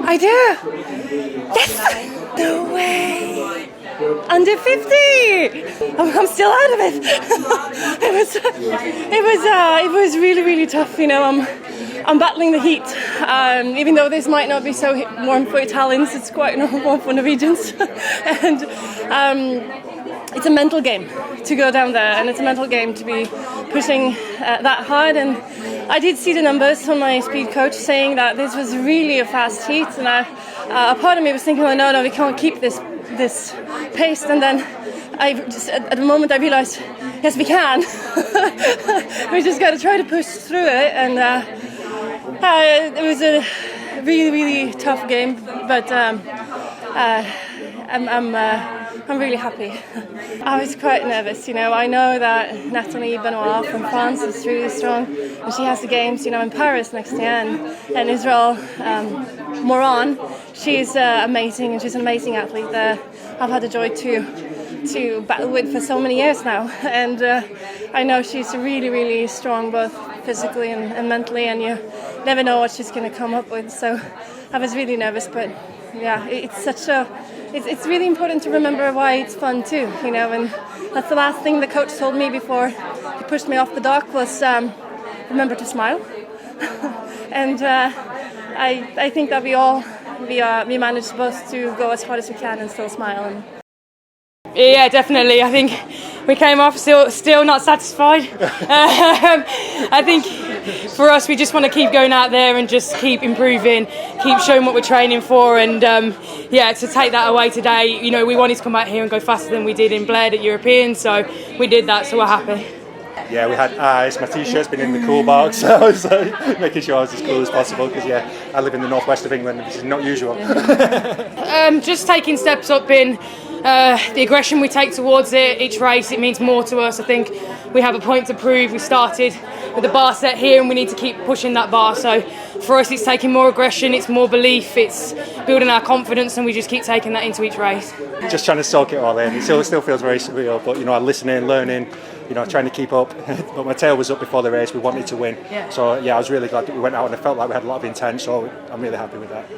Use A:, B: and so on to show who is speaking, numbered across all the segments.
A: I do. Yes. No way. Under 50. I'm still out of it. It was really, really tough. You know, I'm battling the heat. Even though this might not be so warm for Italians, it's quite warm for Norwegians. And it's a mental game to go down there, and it's a mental game to be pushing that hard. And I did see the numbers on my speed coach saying that this was really a fast heat, and a part of me was thinking, oh, no, we can't keep this pace. And then at the moment I realized, yes, we can. We just got to try to push through it. And it was a really, really tough game, but I'm really happy. I was quite nervous, you know. I know that Nathalie Benoit from France is really strong, and she has the games, you know, in Paris next year, and Israel Moran. She's amazing, and she's an amazing athlete that I've had the joy to battle with for so many years now. And I know she's really, really strong, both physically and mentally, and you never know what she's going to come up with. So I was really nervous, but yeah, it's really important to remember why it's fun too, you know. And that's the last thing the coach told me before he pushed me off the dock was remember to smile. And I think that we managed both to go as hard as we can and still smile.
B: Yeah, definitely. I think we came off still not satisfied. I think for us, we just want to keep going out there and just keep improving, keep showing what we're training for, and to take that away today, you know, we wanted to come out here and go faster than we did in Bled at European, so we did that, so we're happy.
C: Yeah, we had ice. My t-shirt's been in the cool box, so I was making sure I was as cool as possible because, I live in the northwest of England, which is not usual.
B: Just taking steps up in the aggression we take towards it. Each race, it means more to us. I think we have a point to prove. We started with the bar set here, and we need to keep pushing that bar. So for us, it's taking more aggression, it's more belief, it's building our confidence, and we just keep taking that into each race.
C: Just trying to soak it all in. It still feels very surreal, but, you know, listening, learning, you know, trying to keep up. But my tail was up before the race. We wanted to win. Yeah. So I was really glad that we went out, and I felt like we had a lot of intent. So I'm really happy with that.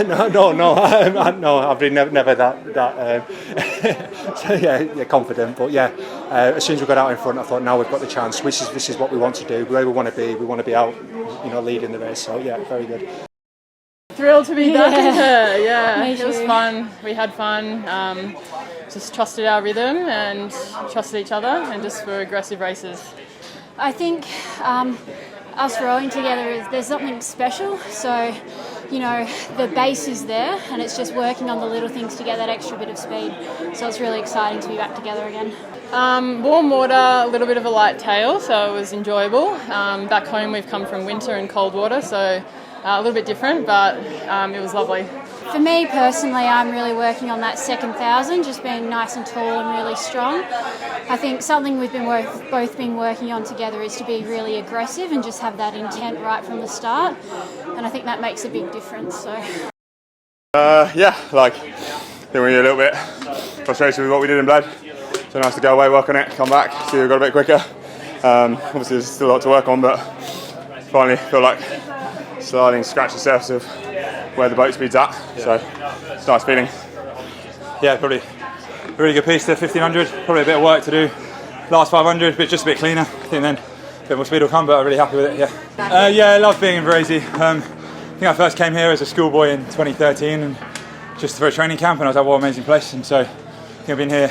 C: No. I've been never that. So confident. But as soon as we got out in front, I thought, now we've got the chance. This is what we want to do. Where we want to be. We want to be out, you know, leading the race. So very good.
D: Thrilled to be back with her. Yeah, it was fun. We had fun. Just trusted our rhythm and trusted each other, and just were aggressive races.
E: I think us rowing together, there's something special. So, you know, the base is there, and it's just working on the little things to get that extra bit of speed. So it's really exciting to be back together again.
D: Warm water, a little bit of a light tail, so it was enjoyable. Back home we've come from winter and cold water, so a little bit different, but it was lovely.
E: For me personally, I'm really working on that second 1,000, just being nice and tall and really strong. I think something we've been both been working on together is to be really aggressive and just have that intent right from the start, and I think that makes a big difference. So.
F: I think we were a little bit frustrated with what we did in Bled. So nice to go away, work on it, come back, see we got a bit quicker. Obviously there's still a lot to work on, but finally feel like starting to scratch the surface of where the boat speed's at. So it's a nice feeling.
G: Yeah, probably a really good piece to 1500. Probably a bit of work to do last 500, but just a bit cleaner. I think then a bit more speed will come, but I'm really happy with it. I love being in Varese. I think I first came here as a schoolboy in 2013, and just for a training camp, and I was like, what an amazing place. And so I think I've been here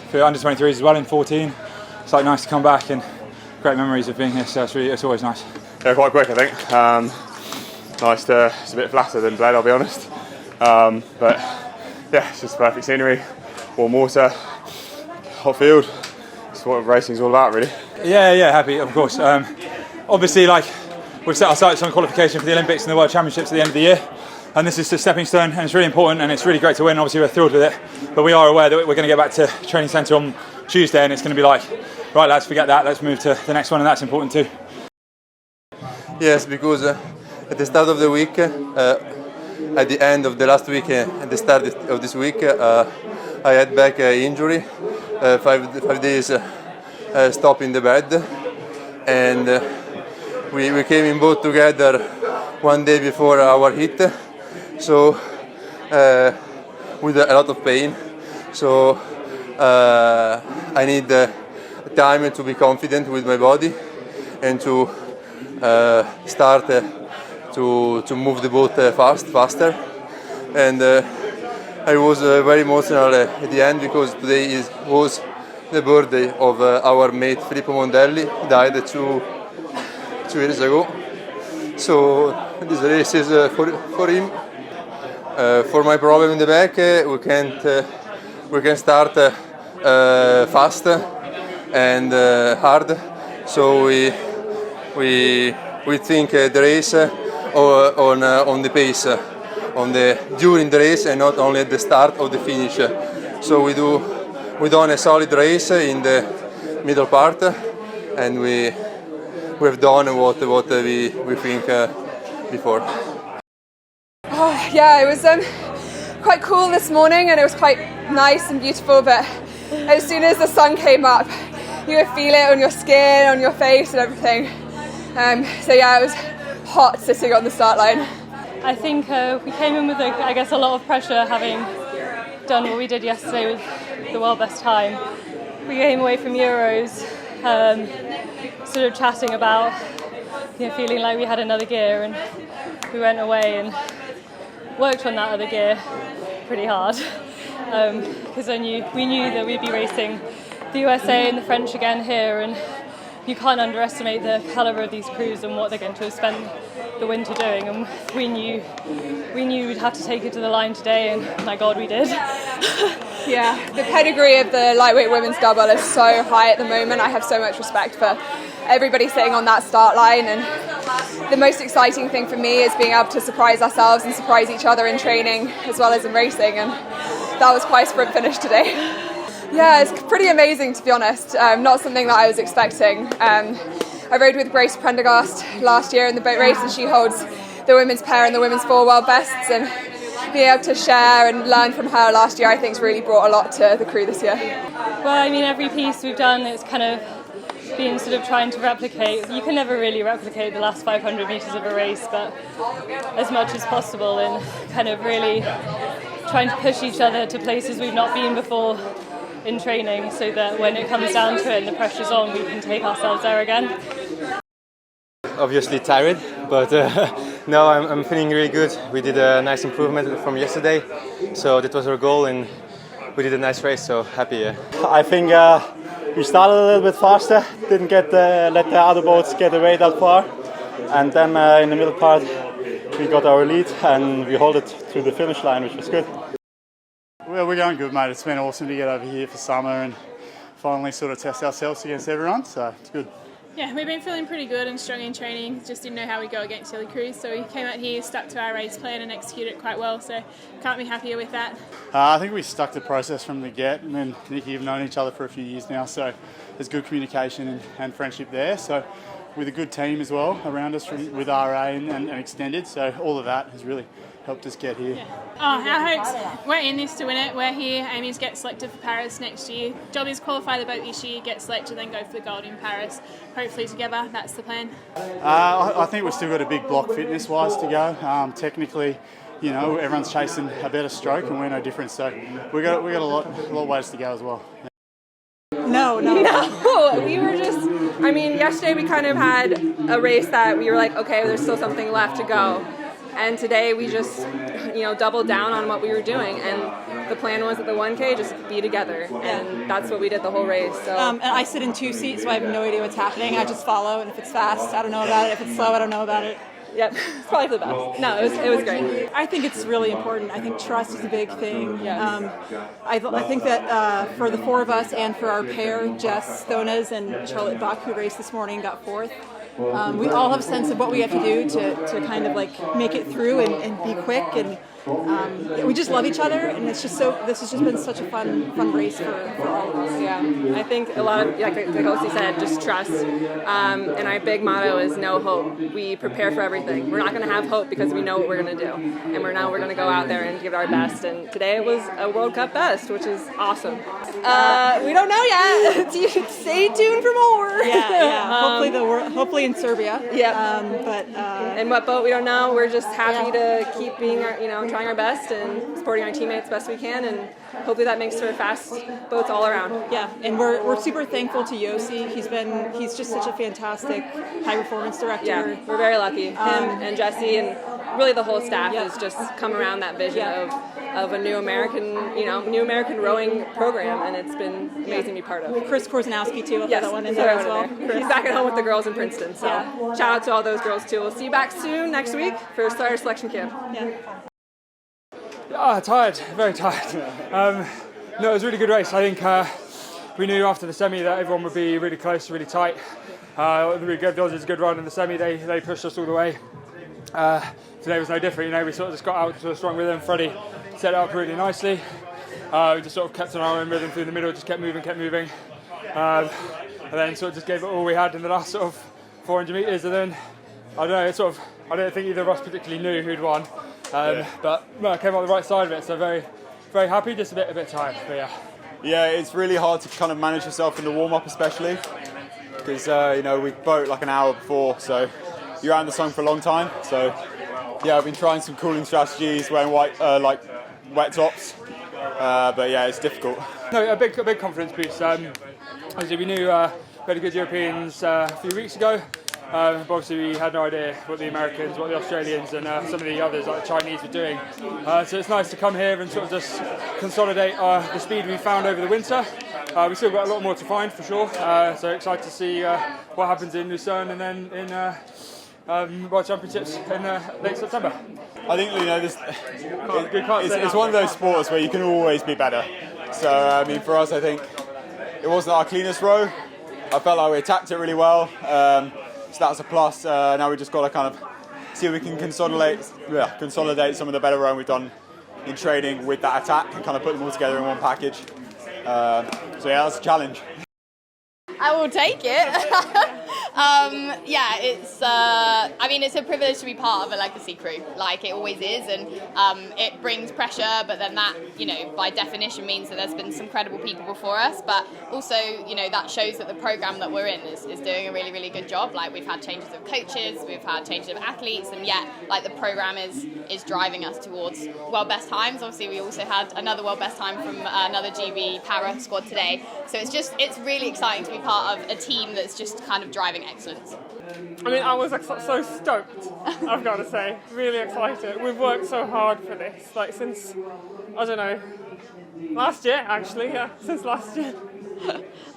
G: for under 23s as well in 14. It's like nice to come back, and great memories of being here. So it's always nice.
F: Yeah, quite quick I think. It's a bit flatter than Bled, I'll be honest. But it's just perfect scenery, warm water, hot field. It's what racing's all about, really.
G: Yeah, happy, of course. Obviously, we've set our sights on qualification for the Olympics and the World Championships at the end of the year, and this is a stepping stone, and it's really important, and it's really great to win. Obviously, we're thrilled with it, but we are aware that we're going to get back to training centre on Tuesday, and it's going to be like, right, lads, forget that. Let's move to the next one, and that's important too.
H: Yes, because at the start of the week, at the end of the last week, at the start of this week, I had back injury, 5 days stop in the bed, and we came in boat together one day before our hit. so with a lot of pain. So I need time to be confident with my body and to start to move the boat faster. And I was very emotional at the end because today was the birthday of our mate Filippo Mondelli. He died two years ago. So this race is for him. For my problem in the back, we can start fast and hard. So we think the race on the pace, during the race and not only at the start or the finish. So we done a solid race in the middle part, and we've done what we think before.
I: Oh, yeah, it was quite cool this morning, and it was quite nice and beautiful, but as soon as the sun came up, you would feel it on your skin, on your face and everything. So yeah, it was hot sitting on the start line.
A: I think we came in with, I guess, a lot of pressure, having done what we did yesterday with the world best time. We came away from Euros sort of chatting about, feeling like we had another gear, and we went away and worked on that other gear pretty hard, because we knew that we'd be racing the USA and the French again here, and you can't underestimate the calibre of these crews and what they're going to have spent the winter doing, and we knew we'd have to take it to the line today, and my God, we did.
I: Yeah, the pedigree of the lightweight women's double is so high at the moment. I have so much respect for everybody sitting on that start line, and the most exciting thing for me is being able to surprise ourselves and surprise each other in training as well as in racing, and that was quite a sprint finish today. Yeah, it's pretty amazing, to be honest. Not something that I was expecting. I rode with Grace Prendergast last year in the boat race, and she holds the women's pair and the women's 4 world bests, and being able to share and learn from her last year, I think, has really brought a lot to the crew this year.
A: Well, I mean, every piece we've done, it's kind of been sort of trying to replicate. You can never really replicate the last 500 metres of a race, but as much as possible, and kind of really trying to push each other to places we've not been before in training, so that when it comes down to it and the pressure's on, we can take ourselves there again.
J: Obviously tired, but no, I'm feeling really good. We did a nice improvement from yesterday, so that was our goal, and we did a nice race, so happy. Yeah.
C: I think we started a little bit faster, didn't let the other boats get away that far, and then in the middle part we got our lead and we held it to the finish line, which was good.
K: Well, we're going good, mate. It's been awesome to get over here for summer and finally sort of test ourselves against everyone, so it's good.
L: Yeah, we've been feeling pretty good and strong in training, just didn't know how we go against the other crews, so we came out here, stuck to our race plan and executed it quite well, so can't be happier with that.
K: I think we stuck to the process from the get, and then Nikki have known each other for a few years now, so there's good communication and friendship there, so with a good team as well around us with RA and Extended, so all of that has really helped us get here.
L: Yeah. Oh, our hopes, we're in this to win it. We're here, aiming to get selected for Paris next year. Job is qualify the boat this year, get selected, then go for the gold in Paris. Hopefully together, that's the plan.
K: I think we've still got a big block fitness-wise to go. Technically, everyone's chasing a better stroke and we're no different, so we've got a lot of ways to go as well.
I: No, we were just, yesterday we kind of had a race that we were like, okay, there's still something left to go. And today we just, doubled down on what we were doing, and the plan was at the 1K just be together, and that's what we did the whole race. So.
M: And I sit in 2 seats, so I have no idea what's happening. I just follow, and if it's fast, I don't know about it. If it's slow, I don't know about it.
I: Yep, it's probably for the best. No, it was great.
M: I think it's really important. I think trust is a big thing.
I: Yes.
M: I think that for the 4 of us and for our pair, Jess Stones and Charlotte Buck, who raced this morning, got 4th. We all have a sense of what we have to do to kind of make it through and be quick, and we just love each other, and this has just been such a fun race for all of us.
I: Yeah, I think a lot of, like Hosey said, just trust, and our big motto is no hope. We prepare for everything. We're not going to have hope because we know what we're going to do, and we're going to go out there and give it our best, and today it was a World Cup best, which is awesome. We don't know yet. Stay tuned for more.
M: Yeah. Hopefully in Serbia.
I: Yeah.
M: But
I: and what boat we don't know. We're just happy to keep being, trying our best and supporting our teammates best we can, and hopefully that makes for fast boats all around.
M: Yeah, and we're super thankful to Yossi. He's just such a fantastic high performance director.
I: Yeah, we're very lucky. Him and Jesse and really the whole staff has just come around that vision of a new American rowing program, and it's been amazing to be part of.
M: Chris Korzanowski too.
I: Yes,
M: that one in there as well.
I: He's back at home with the girls in Princeton, so shout out to all those girls too. We'll see you back soon next week for starter selection camp.
G: Tired, very tired. No, it was a really good race. I think we knew after the semi that everyone would be really close, really tight. We gave the Aussies a good run in the semi. They pushed us all the way. Today was no different. We sort of just got out to a strong rhythm. Freddie set it up really nicely. We just sort of kept on our own rhythm through the middle, just kept moving. And then sort of just gave it all we had in the last sort of 400 metres. And then, I don't know, I don't think either of us particularly knew who'd won. But I came out the right side of it, so very, very happy, just a bit tired, but yeah.
N: Yeah, it's really hard to kind of manage yourself in the warm-up especially, because we boat like an hour before, so you're out in the sun for a long time. So yeah, I've been trying some cooling strategies, wearing wet tops, but yeah, it's difficult.
G: No, a big confidence boost. Obviously we knew we had good Europeans a few weeks ago. But obviously we had no idea what the Americans, what the Australians and some of the others like the Chinese were doing. So it's nice to come here and sort of just consolidate the speed we found over the winter. We've still got a lot more to find for sure. So excited to see what happens in Lucerne and then in World Championships in late September.
N: I think it's one of those sports where you can always be better. So I mean, for us, I think it wasn't our cleanest row. I felt like we attacked it really well. So that's a plus. Now we just got to kind of see if we can consolidate some of the better rowing we've done in training with that attack and kind of put them all together in one package. So yeah, that's a challenge.
O: I will take it. It's a privilege to be part of a legacy crew, like it always is, and it brings pressure, but then that, by definition means that there's been some credible people before us, but also, that shows that the program that we're in is doing a really, really good job. Like, we've had changes of coaches, we've had changes of athletes, and yet, like, the program is driving us towards world best times. Obviously, we also had another world best time from another GB para squad today, so it's really exciting to be part of a team that's just kind of driving excellence.
P: I mean, I was so stoked, I've got to say, really excited. We've worked so hard for this, like since, I don't know, last year actually, since last year.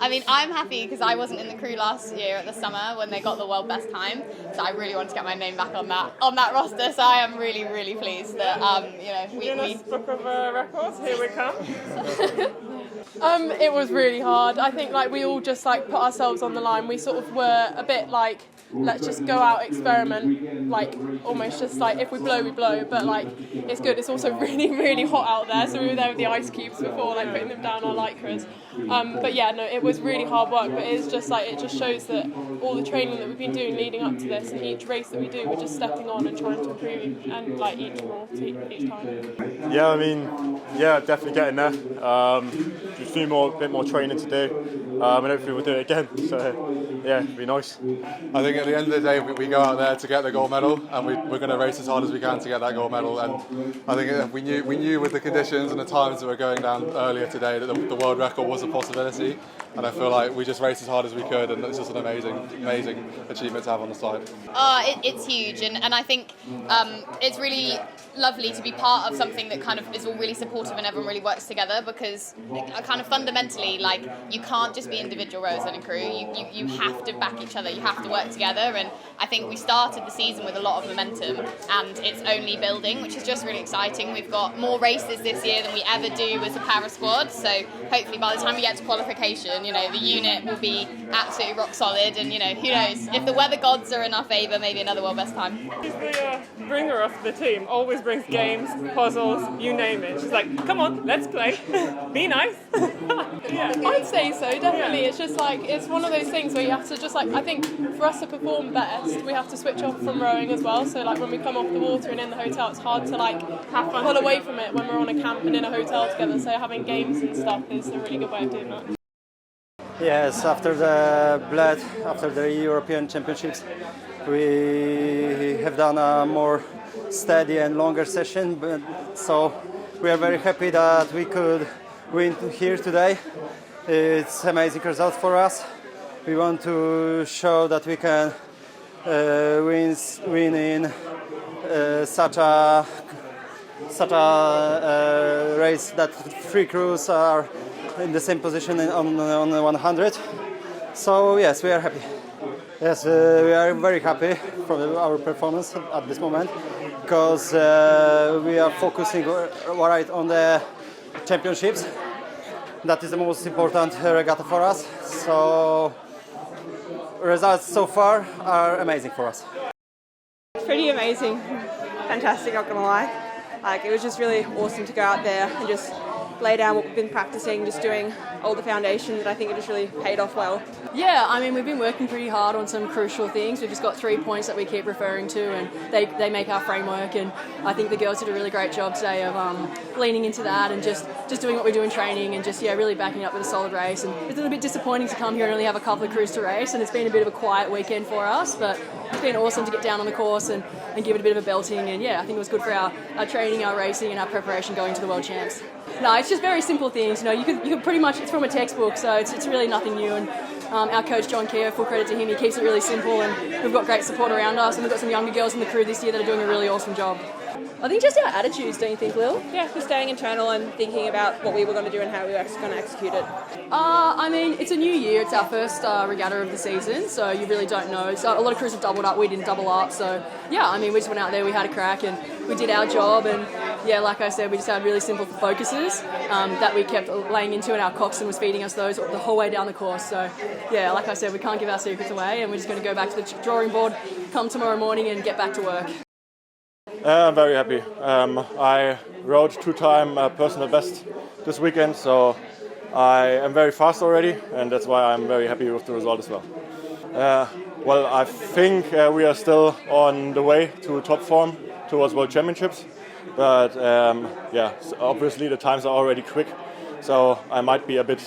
O: I mean, I'm happy because I wasn't in the crew last year at the summer when they got the world best time, so I really want to get my name back on that roster, so I am really, really pleased that,
P: Guinness Book of Records, here we come. It was really hard. I think we all just put ourselves on the line. We sort of were a bit like, let's just go out, experiment, almost just if we blow, we blow, but it's good. It's also really, really hot out there, so we were there with the ice cubes before, putting them down our lycras. But yeah, no, it was really hard work, but it's just it just shows that all the training that we've been doing leading up to this, and each race that we do, we're just stepping on and trying to improve and each more each time.
N: Yeah, I mean, definitely getting there. Just a bit more training to do, and hopefully we'll do it again. So yeah, it'll be nice.
F: I think at the end of the day, we go out there to get the gold medal, and we're going to race as hard as we can to get that gold medal. And I think we knew with the conditions and the times that were going down earlier today that the world record was a possibility. And I feel like we just raced as hard as we could, and it's just an amazing achievement to have on the side.
O: It's huge, and I think it's really lovely to be part of something that kind of is all really supportive and everyone really works together, because kind of fundamentally, you can't just be individual rowers in a crew. You have to back each other, you have to work together, and I think we started the season with a lot of momentum, and it's only building, which is just really exciting. We've got more races this year than we ever do as a para squad, so hopefully by the time we get to qualification, the unit will be absolutely rock solid, and who knows, if the weather gods are in our favour, maybe another world best time.
P: She's the bringer of the team, always brings games, puzzles, you name it. She's like, come on, let's play, be nice.
Q: Yeah, I'd say so, definitely. Yeah. It's just it's one of those things where you have to just I think for us to perform best, we have to switch off from rowing as well. So when we come off the water and in the hotel, it's hard to
P: have fun,
Q: pull away from it when we're on a camp and in a hotel together. So having games and stuff is a really good way of doing that.
R: Yes, after the European Championships, we have done a more steady and longer session. But, so we are very happy that we could win here today. It's amazing result for us. We want to show that we can win in such a race that three crews are in the same position on 100. So yes, we are happy. Yes, we are very happy from our performance at this moment because we are focusing right on the championships. That is the most important regatta for us. So results so far are amazing for us.
S: Pretty amazing, fantastic, not gonna lie. Like, it was just really awesome to go out there and just lay down what we've been practicing, just doing all the foundation that I think it just really paid off well.
T: Yeah, I mean, we've been working pretty hard on some crucial things. We've just got 3 points that we keep referring to, and they make our framework, and I think the girls did a really great job today of leaning into that and just doing what we do in training and just, yeah, really backing up with a solid race. And it's a little bit disappointing to come here and only have a couple of crews to race, and it's been a bit of a quiet weekend for us, but it's been awesome to get down on the course and give it a bit of a belting, and yeah, I think it was good for our training, our racing and our preparation going to the World Champs. No, it's just very simple things, you know, you could pretty much, it's from a textbook, so it's really nothing new, and our coach John Keogh, full credit to him, he keeps it really simple, and we've got great support around us, and we've got some younger girls in the crew this year that are doing a really awesome job. I think just our attitudes, don't you think, Lil?
S: Yeah, just staying internal and thinking about what we were going to do and how we were going to execute it.
T: I mean, it's a new year, it's our first regatta of the season, so you really don't know. So a lot of crews have doubled up, we didn't double up, so yeah, I mean, we just went out there, we had a crack, and we did our job, and yeah, like I said, we just had really simple focuses that we kept laying into, and our coxswain was feeding us those the whole way down the course. So yeah, like I said, we can't give our secrets away, and we're just going to go back to the drawing board, come tomorrow morning and get back to work.
U: I'm very happy. I rode 2-time personal best this weekend, so I am very fast already, and that's why I'm very happy with the result as well. Well, I think we are still on the way to top form towards World Championships, but yeah, obviously the times are already quick, so I might be a bit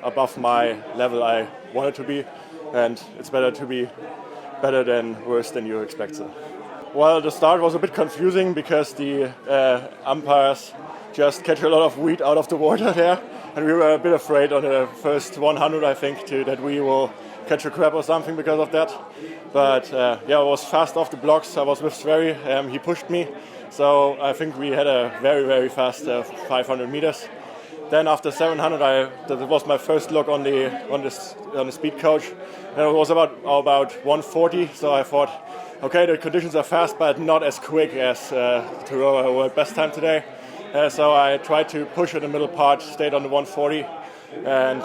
U: above my level I wanted to be, and it's better to be better than worse than you expect. So. Well, the start was a bit confusing because the umpires just catch a lot of weed out of the water there, and we were a bit afraid on the first 100, I think, that we will catch a crab or something because of that. But yeah, I was fast off the blocks. I was with Sverri. He pushed me, so I think we had a very, very fast 500 meters. Then after 700, that was my first look on the speed coach, and it was about 140. So I thought, okay, the conditions are fast, but not as quick as to row a world best time today. So I tried to push in the middle part, stayed on the 140, and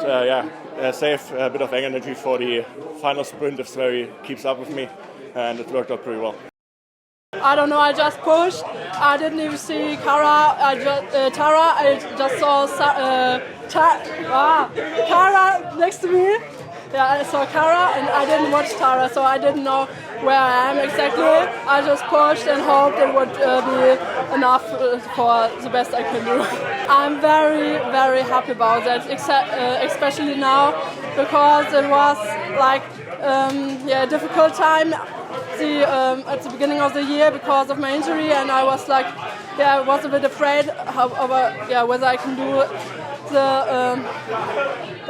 U: save a bit of energy for the final sprint if Sverri keeps up with me, and it worked out pretty well.
Q: I don't know, I just pushed. I didn't even see Tara. I just saw Kara next to me. Yeah, I saw Kara and I didn't watch Tara, so I didn't know where I am exactly. I just pushed and hoped it would be enough for the best I can do. I'm very, very happy about that, especially now, because it was like a difficult time at the beginning of the year because of my injury, and I was like, I was a bit afraid whether I can do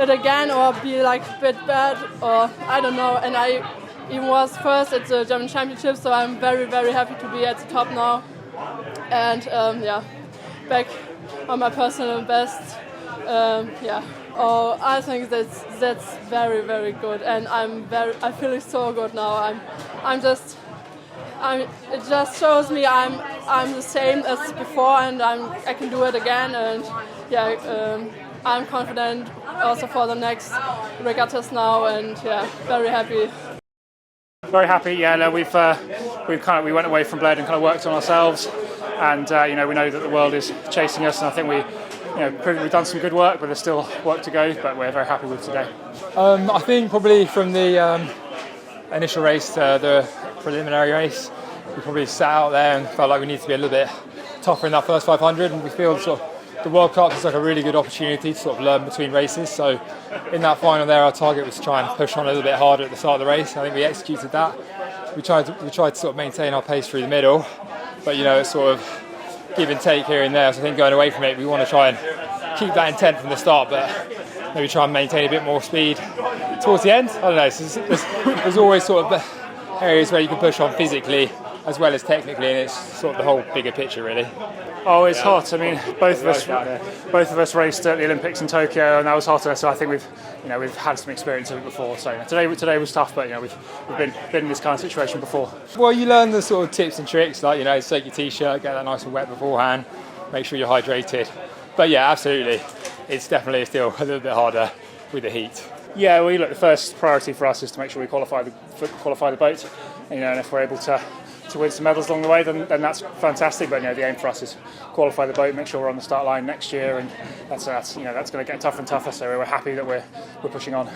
Q: it again or be like a bit bad, or I don't know. And I even was first at the German Championship, so I'm very, very happy to be at the top now, and back on my personal best. Oh, I think that's very, very good, and I feel so good now. It just shows me I'm the same as before, and I can do it again, and I'm confident also for the next regattas now, and very happy.
V: Very happy. Yeah, no, we went away from Bled and kind of worked on ourselves, and we know that the world is chasing us, and I think we've done some good work, but there's still work to go. But we're very happy with today.
G: I think probably from the initial race to the preliminary race, we probably sat out there and felt like we need to be a little bit tougher in that first 500, and we feel sort of the World Cup is like a really good opportunity to sort of learn between races. So in that final there, our target was to try and push on a little bit harder at the start of the race. I think we executed that. We tried to sort of maintain our pace through the middle, but you know, it's sort of give and take here and there. So I think going away from it, we want to try and keep that intent from the start, but maybe try and maintain a bit more speed towards the end. I don't know. There's always sort of areas where you can push on physically as well as technically, and it's sort of the whole bigger picture, really.
V: Oh, it's hot. I mean, both of us raced at the Olympics in Tokyo, and that was hotter. So I think we've had some experience of it before. So today was tough, but we've been in this kind of situation before.
G: Well, you learn the sort of tips and tricks, like soak your t-shirt, get that nice and wet beforehand, make sure you're hydrated. But yeah, absolutely, it's definitely still a little bit harder with the heat.
V: Yeah, well, look, the first priority for us is to make sure we qualify the boat. And if we're able to win some medals along the way, then that's fantastic. But the aim for us is qualify the boat, make sure we're on the start line next year, and that's going to get tougher and tougher. So we're happy that we're pushing on.